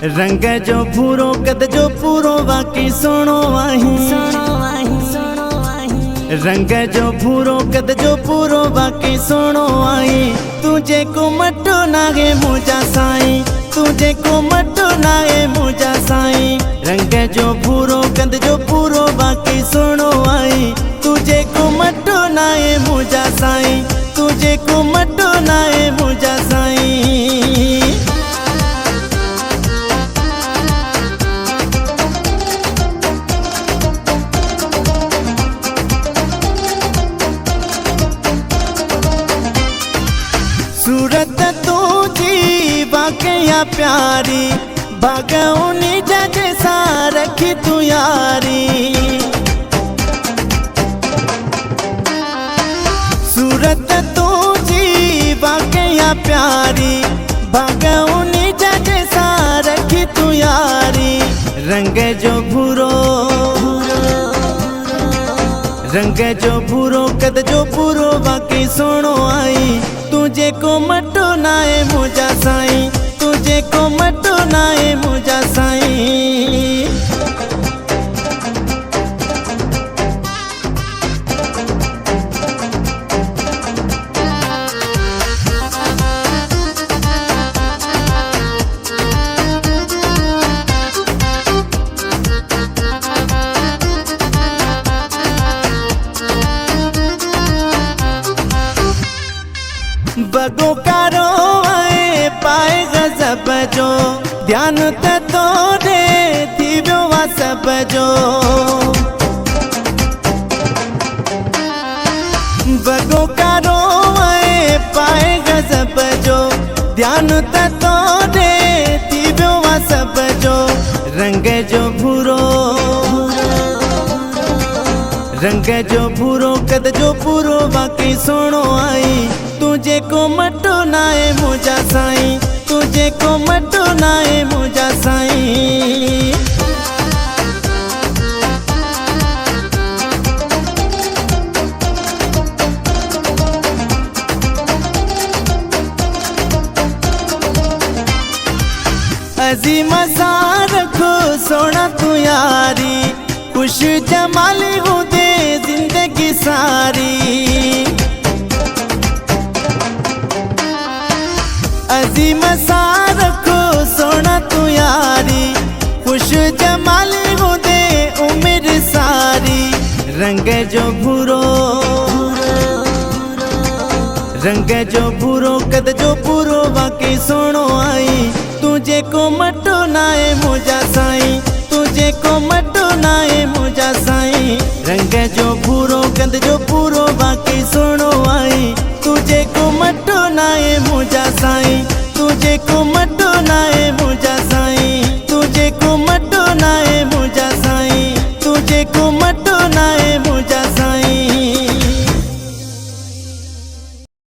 रंग जो पूरो कद जो पूरो बाकी सुनो आही रंग जो पूरो कद जो पूरो बाकी सुनो आई तुझे को मटो नागे मुझा साई तुझे को मटो नागे मुझा साई रंग जो पूरो कद जो पूरो बाकी सुनो आई तुझे को मटो नागे मुझा साई तुझे को मटो नागे मुझा साई। सूरत तुझी बाकिया प्यारी बागौनी जैसा रखी तू यारी सूरत तुझी बाकिया प्यारी बागौनी जैसा रखी तू यारी रंग जो भूरो कद जो पूरो बाकी सुनो आई तुझे को मटो नाए मुझा साई तुझे को मटो नाए मुझा साई। बगो कारो आए पाए गजब जो ध्यान ते तोड़े थी वो सब जो बगो कारो आए पाए गजब जो ध्यान ते तोड़े थी वो सब जो रंग जो भूरो कद जो पूरो बाकी सुनो आई तुझे को मटो नाए मुझा साई तुझे को मटो नाए मुझा साई। अजीम सार को सोना तू यारी खुश जमाली हूँ दे जिंदगी सारी अजीम सार को सोना तू यारी खुश जमाली हूँ दे उम्र सारी रंग जो भूरो कद जो पूरो बाकी सुनो आई तुझे को मटो नाए मुझा साई तुझे को मटो नाए मुझा साई रंग जो भूरो कद जो पूरो बाकी सुनो